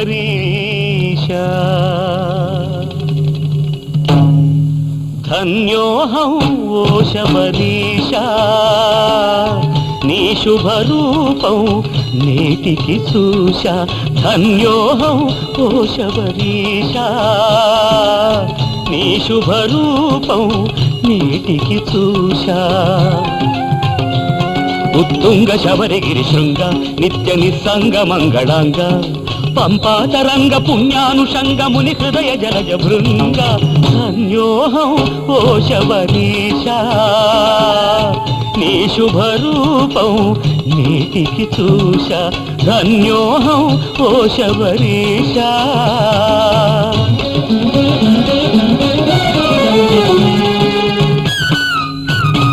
శబరీశా ధన్యోహం ఓ శబరీశా నీ శుభరూపం నేటికి చూశా ధన్యోహం ఓ శబరీశా నీ శుభరూపం నేటికి చూశా ఉత్తుంగ శబరిగిరి శృంగ నిత్య నిస్సంగ మంగళాంగ పంపాతరంగ పుణ్యానుషంగ ముని హృదయ జలజ భృంగ ధన్యోహం ఓ శబరీశా నీ శుభరూపం నేటికి చూశా ధన్యోహం ఓ శబరీశా